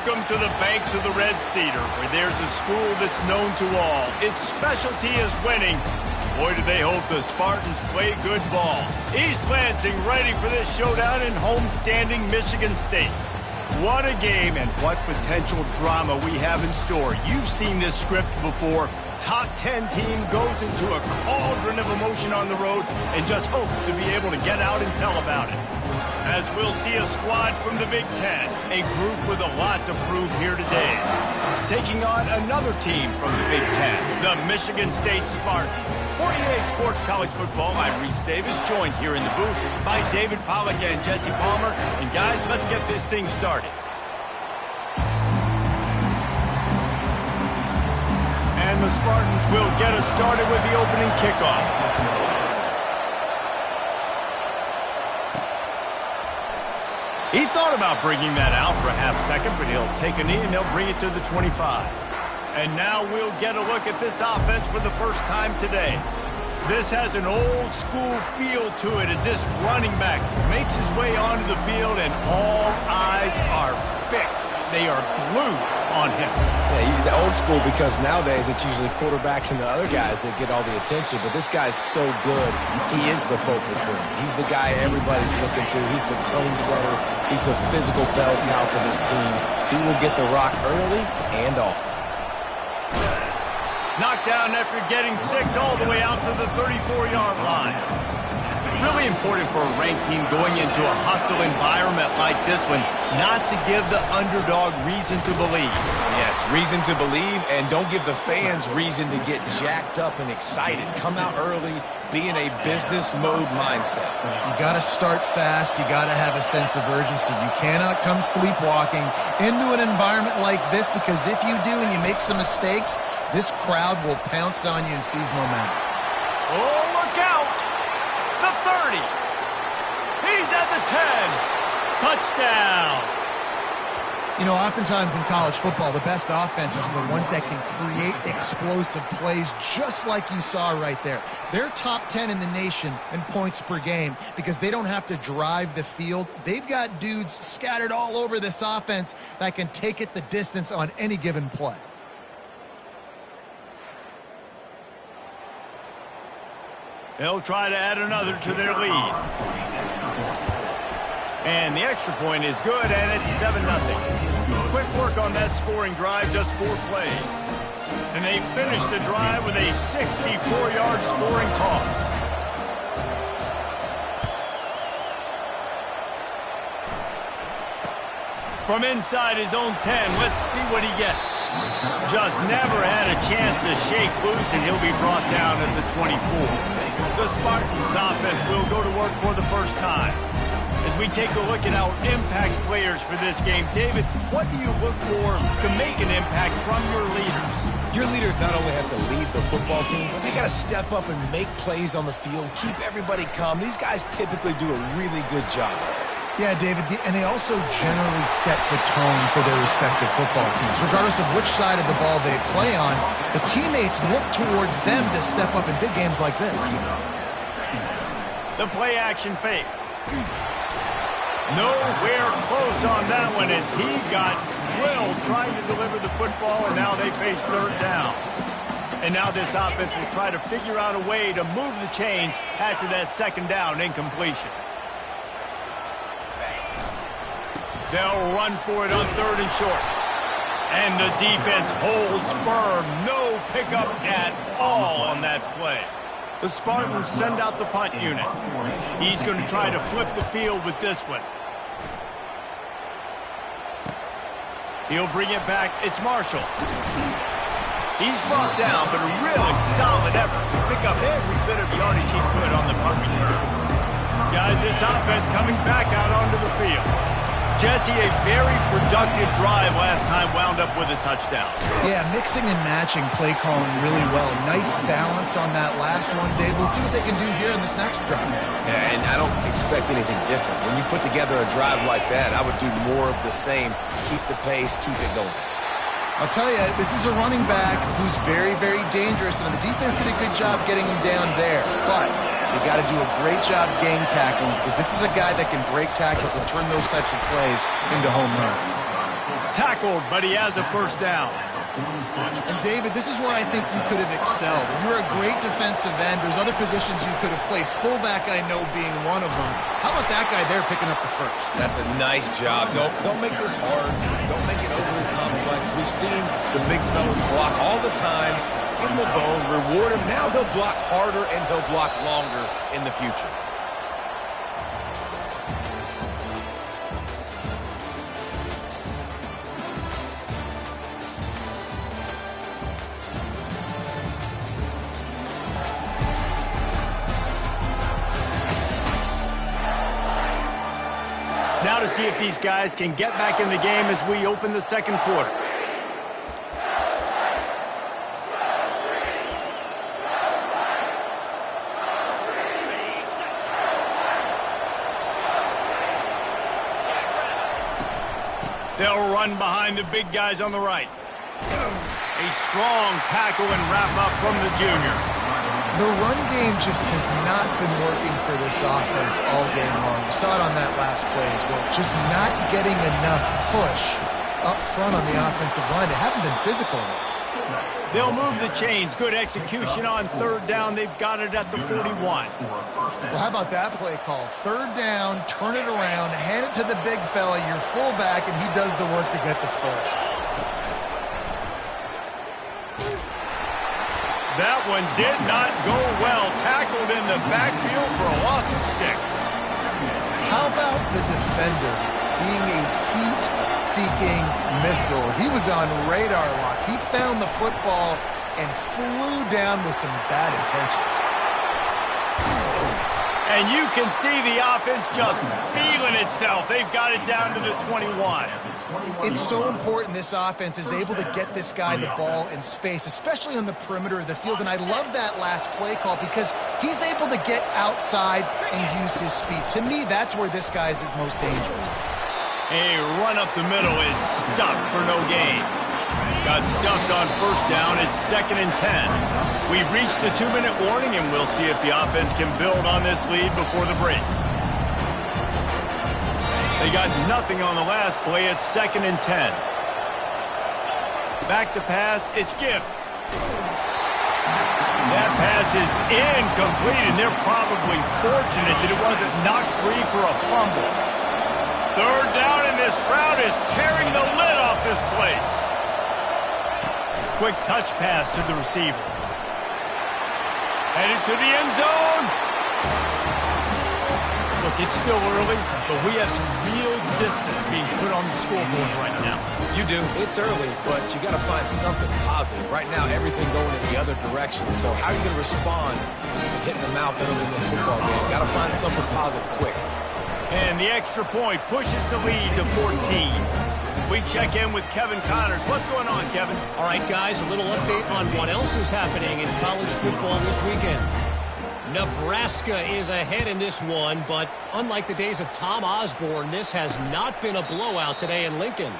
Welcome to the banks of the Red Cedar, where there's a school that's known to all. Its specialty is winning. Boy, do they hope the Spartans play good ball. East Lansing ready for this showdown in homestanding Michigan State. What a game and what potential drama we have in store. You've seen this script before. Top 10 team goes into a cauldron of emotion on the road and just hopes to be able to get out and tell about it. As we'll see a squad from the Big Ten, a group with a lot to prove here today. Taking on another team from the Big Ten, the Michigan State Spartans. For EA Sports College Football, I'm Reese Davis, joined here in the booth by David Pollack and Jesse Palmer. And guys, let's get this thing started. And the Spartans will get us started with the opening kickoff. He thought about bringing that out for a half second, but he'll take a knee and they'll bring it to the 25. And now we'll get a look at this offense for the first time today. This has an old school feel to it as this running back makes his way onto the field and all eyes are fixed. They are glued on him. Yeah, the old school, because nowadays it's usually quarterbacks and the other guys that get all the attention, but this guy's so good, he is the focal point. He's the guy everybody's looking to. He's the tone setter. He's the physical bell cow for this team. He will get the rock early and often. Knocked down after getting 6 all the way out to the 34-yard line. Really important for a ranked team going into a hostile environment like this one, not to give the underdog reason to believe. Yes, reason to believe, and don't give the fans reason to get jacked up and excited. Come out early, be in a business mode mindset. You got to start fast. You got to have a sense of urgency. You cannot come sleepwalking into an environment like this, because if you do and you make some mistakes, this crowd will pounce on you and seize momentum. Oh, look out! The 30. He's at the 10. Touchdown. You know, oftentimes in college football, the best offenses are the ones that can create explosive plays, just like you saw right there. They're top 10 in the nation in points per game because they don't have to drive the field. They've got dudes scattered all over this offense that can take it the distance on any given play. They'll try to add another to their lead. And the extra point is good, and it's 7-0. Quick work on that scoring drive, just 4 plays. And they finish the drive with a 64-yard scoring toss. From inside his own 10, let's see what he gets. Just never had a chance to shake loose, and he'll be brought down at the 24. The Spartans offense will go to work for the first time. As we take a look at our impact players for this game, David, what do you look for to make an impact from your leaders? Your leaders not only have to lead the football team, but they got to step up and make plays on the field, keep everybody calm. These guys typically do a really good job of it. Yeah, David, and they also generally set the tone for their respective football teams. Regardless of which side of the ball they play on, the teammates look towards them to step up in big games like this. The play-action fake. Nowhere close on that one as he got drilled trying to deliver the football, and now they face third down. And now this offense will try to figure out a way to move the chains after that second down incompletion. They'll run for it on 3rd and short. And the defense holds firm. No pickup at all on that play. The Spartans send out the punt unit. He's going to try to flip the field with this one. He'll bring it back. It's Marshall. He's brought down, but a really solid effort to pick up every bit of yardage he could on the punt return. Guys, this offense coming back out onto the field. Jesse, a very productive drive last time wound up with a touchdown. Yeah, mixing and matching play calling really well. Nice balance on that last one, Dave. Let's see what they can do here in this next drive. Yeah, and I don't expect anything different. When you put together a drive like that, I would do more of the same. Keep the pace, keep it going. I'll tell you, this is a running back who's very, very dangerous, and the defense did a good job getting him down there. But you got to do a great job game tackling, because this is a guy that can break tackles and turn those types of plays into home runs. Tackled, but he has a first down. And David, this is where I think you could have excelled. You're a great defensive end. There's other positions you could have played. Fullback, I know, being one of them. How about that guy there picking up the first? That's a nice job. Don't make this hard. Don't make it overly complex. We've seen the big fellas block all the time. Give him a bone, reward him. Now he'll block harder and he'll block longer in the future. Now to see if these guys can get back in the game as we open the second quarter. They'll run behind the big guys on the right. A strong tackle and wrap up from the junior. The run game just has not been working for this offense all game long. You saw it on that last play as well. Just not getting enough push up front on the offensive line. They haven't been physical enough. They'll move the chains. Good execution on third down. They've got it at the 41. Well, how about that play call? Third down, turn it around, hand it to the big fella, your fullback, and he does the work to get the first. That one did not go well. Tackled in the backfield for a loss of 6. How about the defender being a heat-seeking missile? He was on radar lock. He found the football and flew down with some bad intentions. And you can see the offense just feeling itself. They've got it down to the 21. It's so important this offense is able to get this guy the ball in space, especially on the perimeter of the field. And I love that last play call because he's able to get outside and use his speed. To me, that's where this guy is his most dangerous. A run up the middle is stuffed for no gain. Got stuffed on first down. It's 2nd and 10. We've reached the 2-minute warning, and we'll see if the offense can build on this lead before the break. They got nothing on the last play. It's 2nd and 10. Back to pass. It's Gibbs. That pass is incomplete, and they're probably fortunate that it wasn't knocked free for a fumble. Third down, and this crowd is tearing the lid off this place. Quick touch pass to the receiver. Headed to the end zone. Look, it's still early, but we have some real distance being put on the scoreboard right now. You do. It's early, but you got to find something positive. Right now, everything going in the other direction. So how are you going to respond and hitting the mouth early in this football game? Got to find something positive quick. And the extra point pushes the lead to 14. We check in with Kevin Connors. What's going on, Kevin? All right, guys, a little update on what else is happening in college football this weekend. Nebraska is ahead in this one, but unlike the days of Tom Osborne, this has not been a blowout today in Lincoln.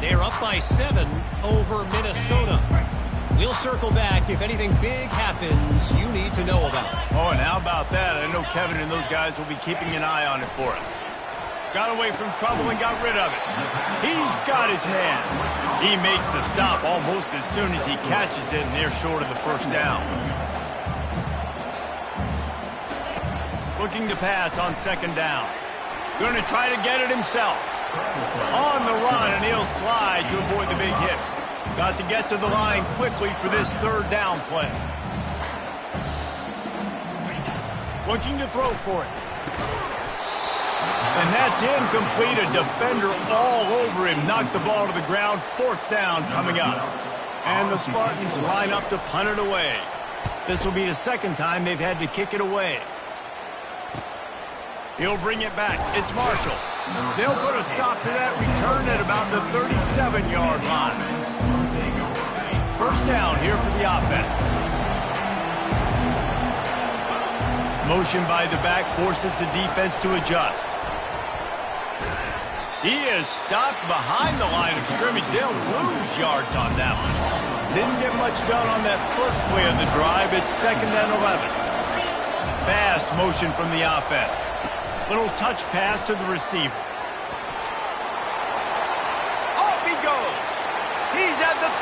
They're up by 7 over Minnesota. We'll circle back if anything big happens you need to know about. Oh, and how about that? I know Kevin and those guys will be keeping an eye on it for us. Got away from trouble and got rid of it. He's got his man. He makes the stop almost as soon as he catches it, and they're short of the first down. Looking to pass on 2nd down. Going to try to get it himself. On the run, and he'll slide to avoid the big hit. Got to get to the line quickly for this 3rd down play. Looking to throw for it. And that's incomplete. A defender all over him. Knocked the ball to the ground. 4th down coming up. And the Spartans line up to punt it away. This will be the 2nd time they've had to kick it away. He'll bring it back. It's Marshall. They'll put a stop to that return at about the 37-yard line. First down here for the offense. Motion by the back forces the defense to adjust. He is stopped behind the line of scrimmage. They'll lose yards on that one. Didn't get much done on that first play of the drive. It's 2nd and 11. Fast motion from the offense. Little touch pass to the receiver. Off he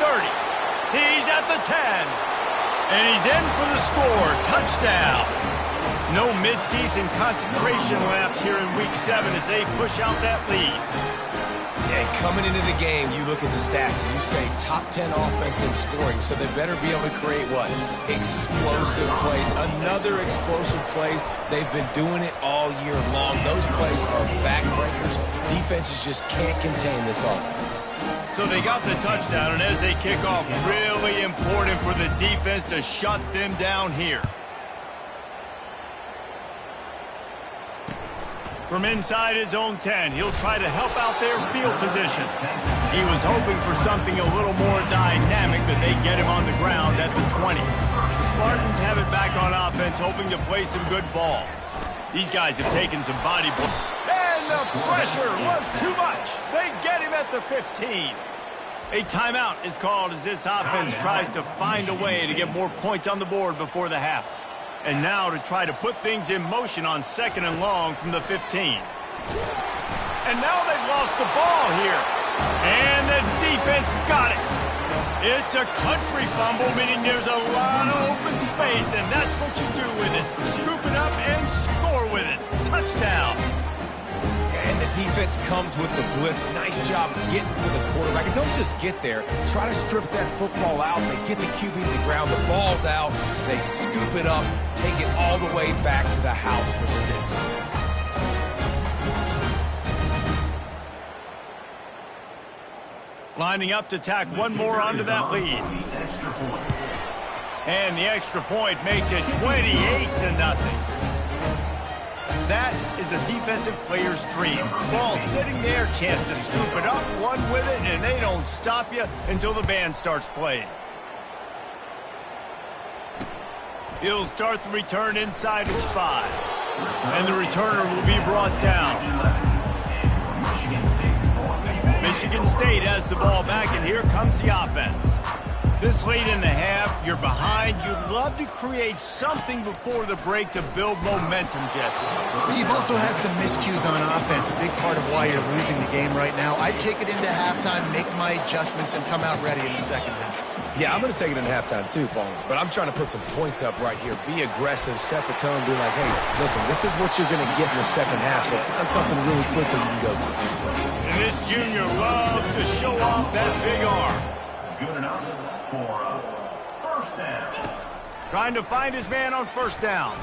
30. He's at the 10. And he's in for the score. Touchdown. No midseason concentration laps here in Week 7 as they push out that lead. And coming into the game, you look at the stats and you say top 10 offense in scoring, so they better be able to create what? Explosive plays. Another explosive plays. They've been doing it all year long. Those plays are backbreakers. Defenses just can't contain this offense. So they got the touchdown, and as they kick off, really important for the defense to shut them down here. From inside his own 10, he'll try to help out their field position. He was hoping for something a little more dynamic, that they get him on the ground at the 20. The Spartans have it back on offense, hoping to play some good ball. These guys have taken some body blow. And the pressure was too much. They get him at the 15. A timeout is called as this offense tries to find a way to get more points on the board before the half. And now to try to put things in motion on 2nd and long from the 15. And now they've lost the ball here. And the defense got it. It's a country fumble, meaning there's a lot of open space, and that's what you do with it. Scoop it up and score with it. Touchdown. And the defense comes with the blitz. Nice job getting to the quarterback. And don't just get there. Try to strip that football out. They get the QB to the ground. The ball's out. They scoop it up, take it all the way back to the house for 6. Lining up to tack one more onto that lead. And the extra point makes it 28-0. That is a defensive player's dream. Ball sitting there, chance to scoop it up, run with it, and they don't stop you until the band starts playing. He'll start the return inside his 5. And the returner will be brought down. Michigan State has the ball back, and here comes the offense. This late in the half, you're behind. You'd love to create something before the break to build momentum, Jesse. But you've also had some miscues on offense, a big part of why you're losing the game right now. I'd take it into halftime, make my adjustments, and come out ready in the second half. Yeah, I'm going to take it in halftime too, Paul. But I'm trying to put some points up right here. Be aggressive, set the tone, be like, hey, listen, this is what you're going to get in the second half, so find something really quickly you can go to. And this junior loves to show off that big arm. Good enough for first down. Trying to find his man on first down.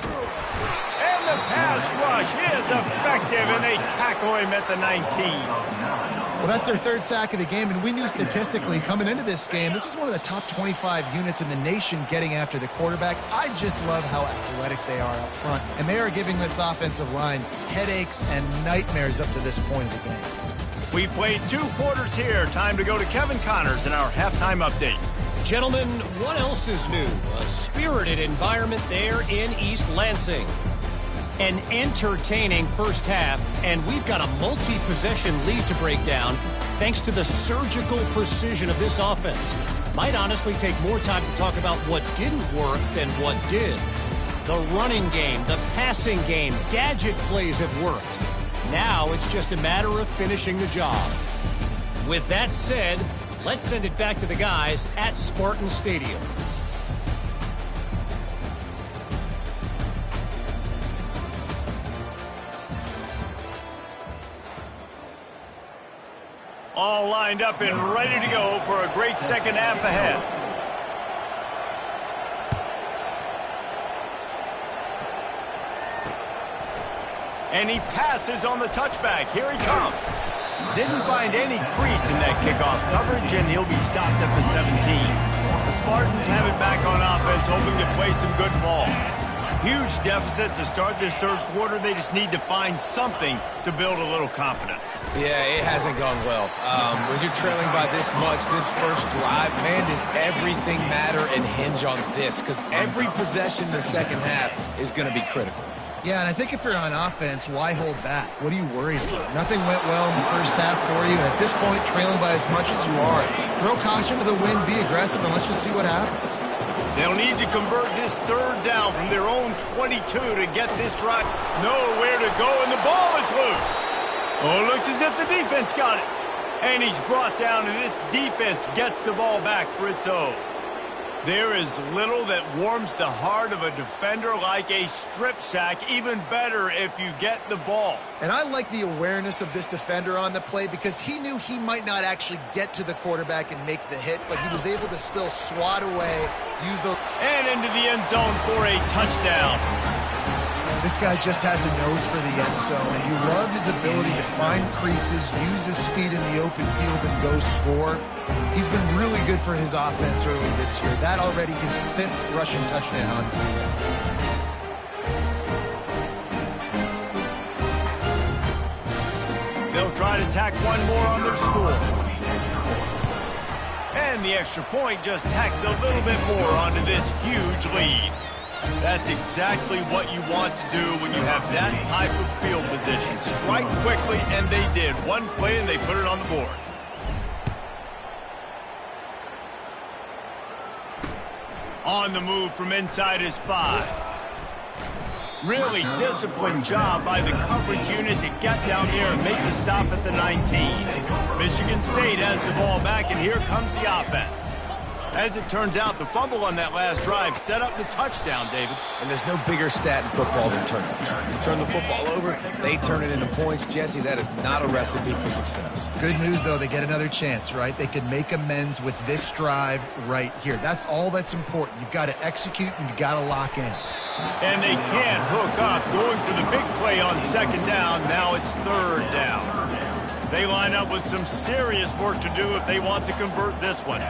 And the pass rush is effective, and they tackle him at the 19. Well, that's their 3rd sack of the game, and we knew statistically coming into this game, this is one of the top 25 units in the nation getting after the quarterback. I just love how athletic they are up front, and they are giving this offensive line headaches and nightmares up to this point of the game. We played 2 quarters here. Time to go to Kevin Connors in our halftime update. Gentlemen, what else is new? A spirited environment there in East Lansing. An entertaining first half, and we've got a multi-possession lead to break down thanks to the surgical precision of this offense. Might honestly take more time to talk about what didn't work than what did. The running game, the passing game, gadget plays have worked. Now it's just a matter of finishing the job. With that said, let's send it back to the guys at Spartan Stadium. All lined up and ready to go for a great second half ahead. And he passes on the touchback. Here he comes. Didn't find any crease in that kickoff coverage, and he'll be stopped at the 17. The Spartans have it back on offense, hoping to play some good ball. Huge deficit to start this 3rd quarter. They just need to find something to build a little confidence. Yeah, it hasn't gone well. When you're trailing by this much, this first drive, man, does everything matter and hinge on this? Because every possession in the second half is going to be critical. Yeah, and I think if you're on offense, why hold back? What are you worried about? Nothing went well in the first half for you, and at this point, trailing by as much as you are, throw caution to the wind, be aggressive, and let's just see what happens. They'll need to convert this 3rd down from their own 22 to get this drive. Nowhere to go, and the ball is loose. Oh, it looks as if the defense got it. And he's brought down, and this defense gets the ball back for its own. There is little that warms the heart of a defender like a strip sack. Even better if you get the ball. And I like the awareness of this defender on the play because he knew he might not actually get to the quarterback and make the hit, but he was able to still swat away, use the... And into the end zone for a touchdown. This guy just has a nose for the end zone, and you love his ability to find creases, use his speed in the open field, and go score. He's been really good for his offense early this year. That already his 5th rushing touchdown on the season. They'll try to tack one more on their score. And the extra point just tacks a little bit more onto this huge lead. That's exactly what you want to do when you have that type of field position. Strike quickly, and they did. One play, and they put it on the board. On the move from inside his 5. Really disciplined job by the coverage unit to get down here and make the stop at the 19. Michigan State has the ball back, and here comes the offense. As it turns out, the fumble on that last drive set up the touchdown, David. And there's no bigger stat in football than turnovers. You turn the football over, they turn it into points. Jesse, that is not a recipe for success. Good news, though, they get another chance, right? They can make amends with this drive right here. That's all that's important. You've got to execute, and you've got to lock in. And they can't hook up, going for the big play on 2nd down. Now it's 3rd down. They line up with some serious work to do if they want to convert this one.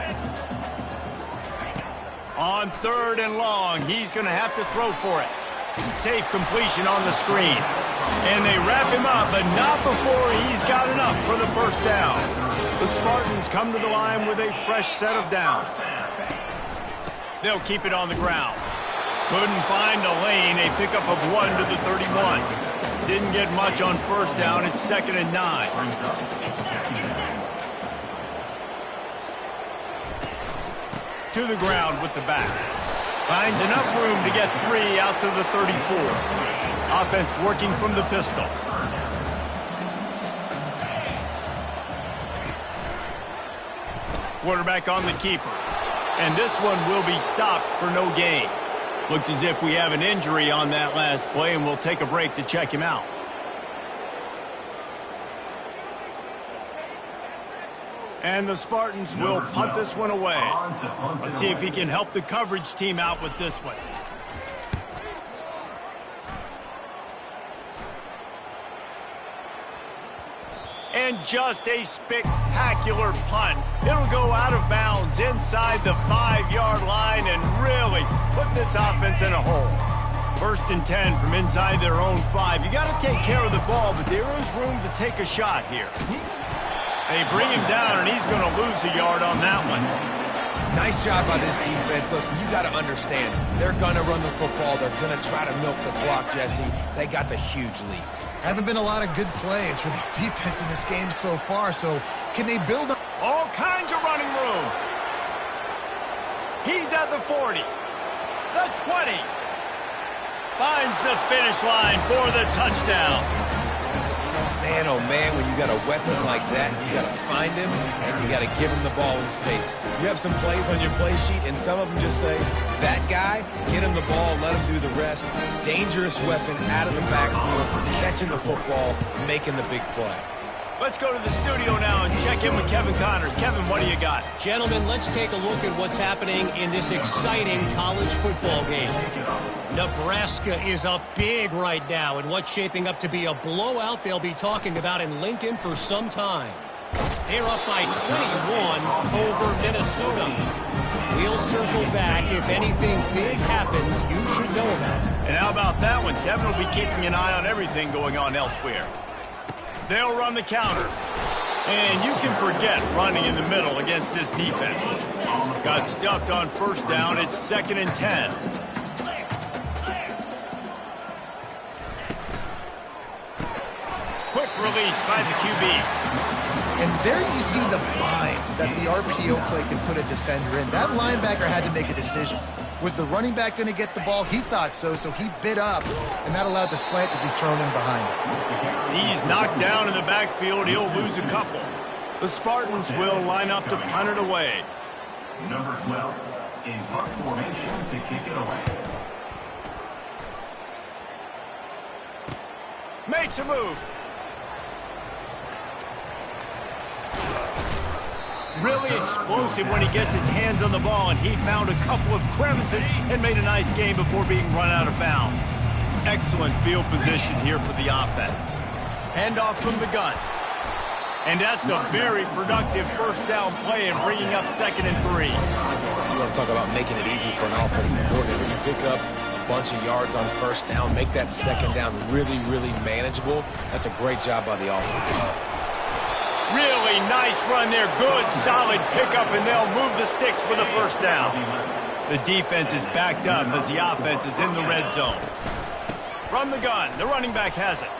On 3rd and long, he's going to have to throw for it. Safe completion on the screen. And they wrap him up, but not before he's got enough for the 1st down. The Spartans come to the line with a fresh set of downs. They'll keep it on the ground. Couldn't find a lane. A pickup of 1 to the 31. Didn't get much on 1st down. It's 2nd and 9. To the ground with the back. Finds enough room to get 3 out to the 34. Offense working from the pistol. Quarterback on the keeper. And this one will be stopped for no gain. Looks as if we have an injury on that last play, and we'll take a break to check him out. And the Spartans will punt this one away. Let's see if he can help the coverage team out with this one. And just a spectacular punt. It'll go out of bounds inside the 5-yard line and really put this offense in a hole. 1st and 10 from inside their own 5. You got to take care of the ball, but there is room to take a shot here. They bring him down, and he's going to lose a yard on that one. Nice job by this defense. Listen, you got to understand, they're going to run the football. They're going to try to milk the clock, Jesse. They got the huge lead. Haven't been a lot of good plays for this defense in this game so far, so can they build up? All kinds of running room. He's at the 40, the 20. Finds the finish line for the touchdown. Man, oh man, when you got a weapon like that, you got to find him, and you got to give him the ball in space. You have some plays on your play sheet, and some of them just say, that guy, get him the ball, let him do the rest. Dangerous weapon out of the backfield, catching the football, making the big play. Let's go to the studio now and check in with Kevin Connors. Kevin, what do you got? Gentlemen, let's take a look at what's happening in this exciting college football game. Nebraska is up big right now in what's shaping up to be a blowout they'll be talking about in Lincoln for some time. They're up by 21 over Minnesota. We'll circle back. If anything big happens, you should know about it. And how about that one? Kevin will be keeping an eye on everything going on elsewhere. They'll run the counter. And you can forget running in the middle against this defense. Got stuffed on 1st down. It's 2nd and 10. Quick release by the QB. And there you see the bind that the RPO play can put a defender in. That linebacker had to make a decision. Was the running back going to get the ball? He thought so, so he bit up, and that allowed the slant to be thrown in behind him. He's knocked down in the backfield. He'll lose a couple. The Spartans will line up to punt it away. Number 12 in punt formation to kick it away. Makes a move. Really explosive when he gets his hands on the ball, and he found a couple of crevices and made a nice game before being run out of bounds. Excellent field position here for the offense. Handoff from the gun. And that's a very productive first down play and bringing up 2nd and 3. You want to talk about making it easy for an offensive coordinator. You pick up a bunch of yards on first down, make that 2nd down really, really manageable. That's a great job by the offense. Really nice run there. Good, solid pickup, and they'll move the sticks for the first down. The defense is backed up as the offense is in the red zone. From the gun, the running back has it.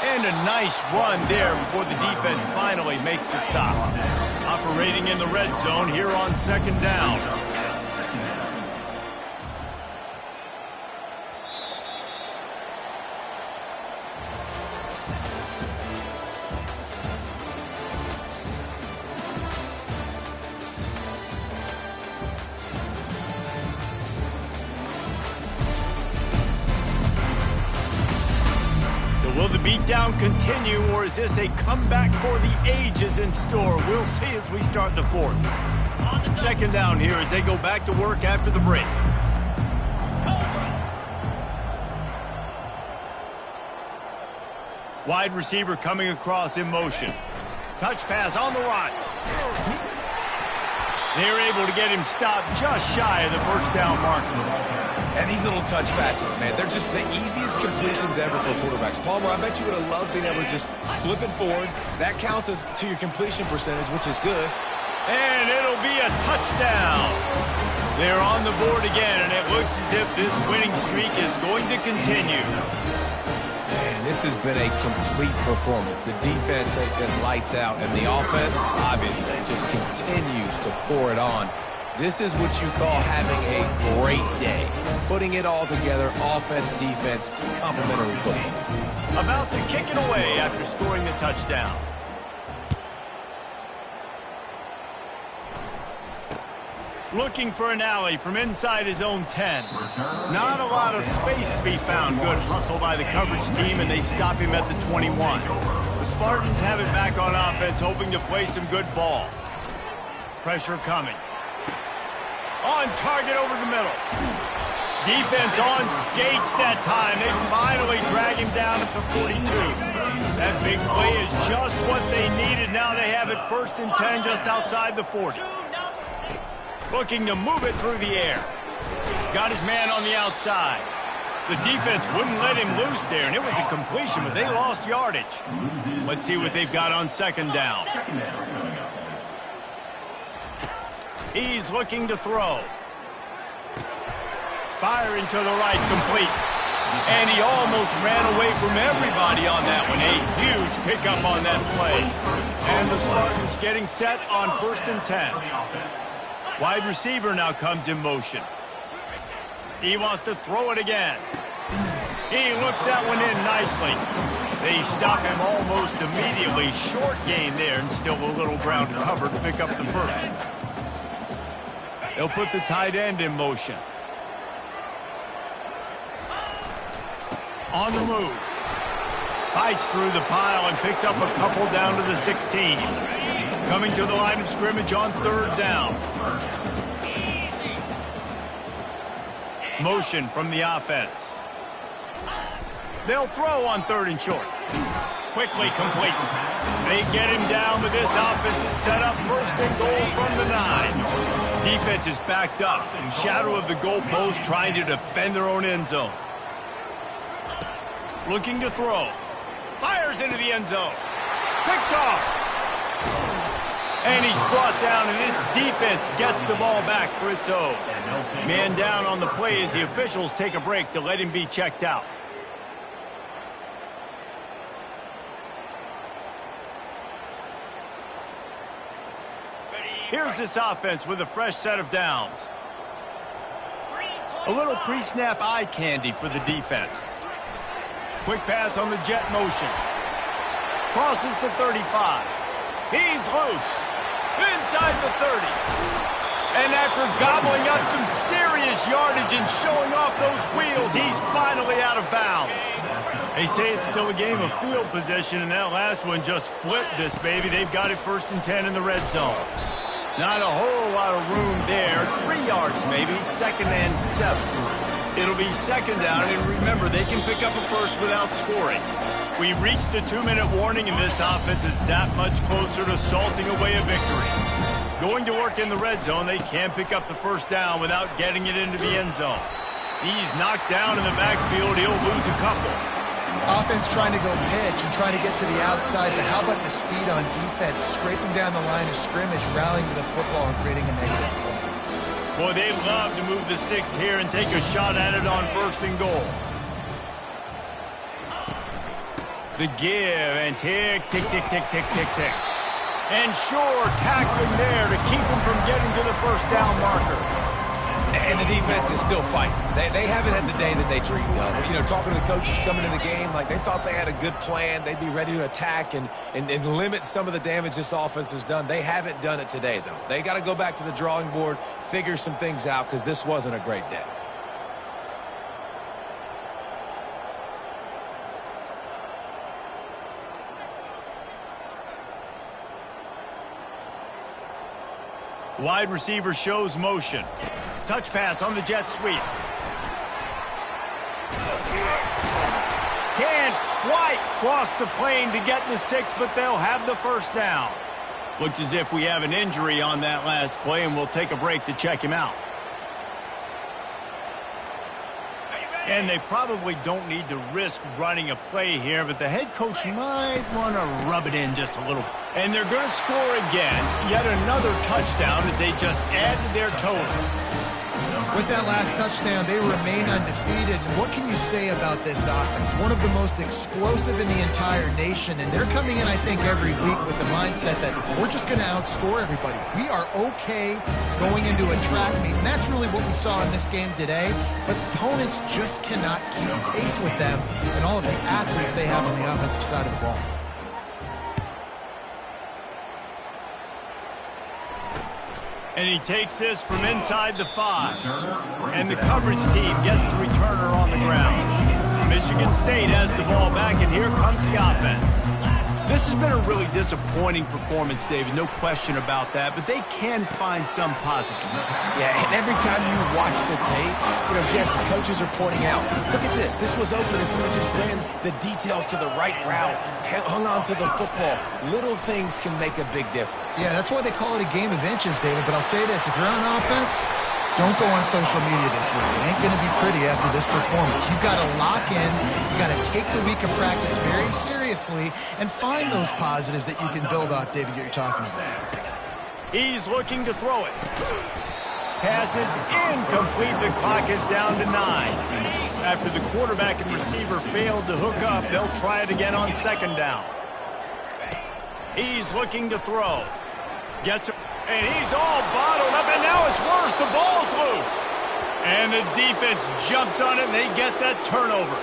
And a nice run there before the defense finally makes the stop. Operating in the red zone here on 2nd down. Will the beatdown continue, or is this a comeback for the ages in store? We'll see as we start the 4th. 2nd down here as they go back to work after the break. Wide receiver coming across in motion. Touch pass on the run. They're able to get him stopped just shy of the first down marker. And these little touch passes, man, they're just the easiest completions ever for quarterbacks. Palmer, I bet you would have loved being able to just flip it forward. That counts as to your completion percentage, which is good. And it'll be a touchdown. They're on the board again, and it looks as if this winning streak is going to continue. Man, this has been a complete performance. The defense has been lights out, and the offense, obviously, just continues to pour it on. This is what you call having a great day. Putting it all together, offense, defense, complementary football. About to kick it away after scoring the touchdown. Looking for an alley from inside his own 10. Not a lot of space to be found. Good hustle by the coverage team, and they stop him at the 21. The Spartans have it back on offense, hoping to play some good ball. Pressure coming. On target over the middle. Defense on skates that time. They finally drag him down at the 42. That big play is just what they needed. Now they have it 1st and 10 just outside the 40. Looking to move it through the air. Got his man on the outside. The defense wouldn't let him loose there, and it was a completion, but they lost yardage. Let's see what they've got on 2nd down. He's looking to throw. Firing to the right, complete. And he almost ran away from everybody on that one. A huge pickup on that play. And the Spartans getting set on 1st and 10. Wide receiver now comes in motion. He wants to throw it again. He looks that one in nicely. They stop him almost immediately. Short gain there, and still a little ground to cover to pick up the 1st. They'll put the tight end in motion. On the move. Fights through the pile and picks up a couple down to the 16. Coming to the line of scrimmage on 3rd down. Motion from the offense. They'll throw on 3rd and short. Quickly complete. They get him down, but this offense is set up 1st and goal from the 9. Defense is backed up. Shadow of the goalpost trying to defend their own end zone. Looking to throw. Fires into the end zone. Picked off. And he's brought down, and this defense gets the ball back for its own. Man down on the play as the officials take a break to let him be checked out. Here's this offense with a fresh set of downs. A little pre-snap eye candy for the defense. Quick pass on the jet motion. Crosses to 35. He's loose. Inside the 30. And after gobbling up some serious yardage and showing off those wheels, he's finally out of bounds. They say it's still a game of field position, and that last one just flipped this baby. They've got it 1st and 10 in the red zone. Not a whole lot of room there. 3 yards maybe, 2nd and 7. It'll be 2nd down, and remember, they can pick up a first without scoring. We reached the 2-minute warning, and this offense is that much closer to salting away a victory. Going to work in the red zone, they can pick up the 1st down without getting it into the end zone. He's knocked down in the backfield. He'll lose a couple. Offense trying to go pitch and trying to get to the outside, but how about the speed on defense? Scraping down the line of scrimmage, rallying to the football and creating a negative play. Boy, they'd love to move the sticks here and take a shot at it on 1st and goal. The give, and tick, tick, tick, tick, tick, tick, tick. And sure, tackling there to keep him from getting to the 1st down marker. And the defense is still fighting. They haven't had the day that they dreamed of. You know, talking to the coaches coming into the game, like they thought they had a good plan. They'd be ready to attack and limit some of the damage this offense has done. They haven't done it today, though. They got to go back to the drawing board, figure some things out, because this wasn't a great day. Wide receiver shows motion. Touch pass on the jet sweep. Can't quite cross the plane to get the 6, but they'll have the 1st down. Looks as if we have an injury on that last play, and we'll take a break to check him out. And they probably don't need to risk running a play here, but the head coach might want to rub it in just a little. And they're going to score again. Yet another touchdown as they just add to their total. With that last touchdown, they remain undefeated. And what can you say about this offense? One of the most explosive in the entire nation, and they're coming in, I think, every week with the mindset that we're just going to outscore everybody. We are okay going into a track meet, and that's really what we saw in this game today. But opponents just cannot keep pace with them and all of the athletes they have on the offensive side of the ball. And he takes this from inside the 5. And the coverage team gets the returner on the ground. Michigan State has the ball back, and here comes the offense. This has been a really disappointing performance, David, no question about that, but they can find some positives. Yeah, and every time you watch the tape, you know, Jesse, coaches are pointing out, look at this. This was open if we just ran the details to the right route, hung on to the football. Little things can make a big difference. Yeah, that's why they call it a game of inches, David, but I'll say this. If you're on offense, don't go on social media this week. It ain't going to be pretty after this performance. You've got to lock in. You've got to take the week of practice very seriously and find those positives that you can build off, David, you're talking about. He's looking to throw it. Pass is incomplete. The clock is down to 9. After the quarterback and receiver failed to hook up, they'll try it again on 2nd down. He's looking to throw. Gets it. And he's all bottled up, and now it's worse. The ball's loose. And the defense jumps on it, and they get that turnover.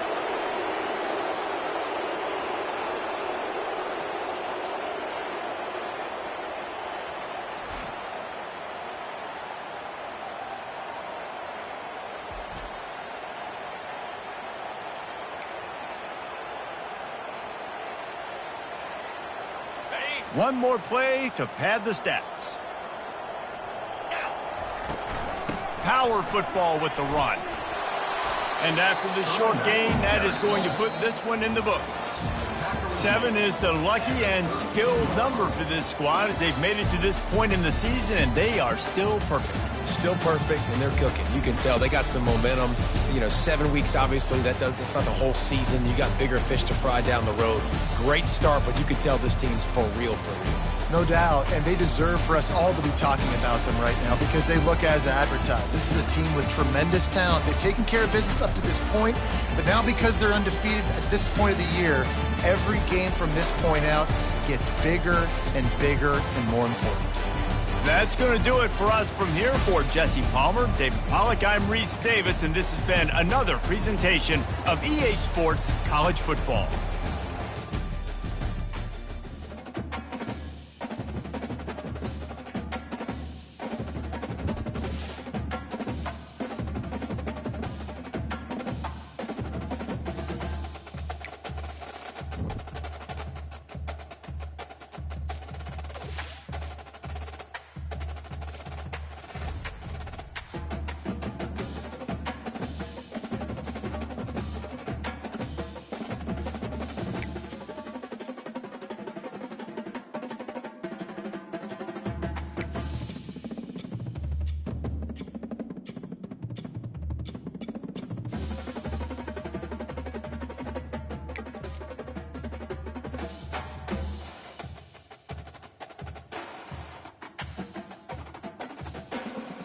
One more play to pad the stats. Power football with the run. And after the short gain, that is going to put this one in the books. 7 is the lucky and skilled number for this squad as they've made it to this point in the season, and they are still perfect. Still perfect, and they're cooking. You can tell they got some momentum. You know, 7 weeks, obviously, that's not the whole season. You got bigger fish to fry down the road. Great start, but you can tell this team's for real, for real. No doubt, and they deserve for us all to be talking about them right now because they look as advertised. This is a team with tremendous talent. They've taken care of business up to this point, but now because they're undefeated at this point of the year, every game from this point out gets bigger and bigger and more important. That's going to do it for us from here. For Jesse Palmer, David Pollack, I'm Reese Davis, and this has been another presentation of EA Sports College Football.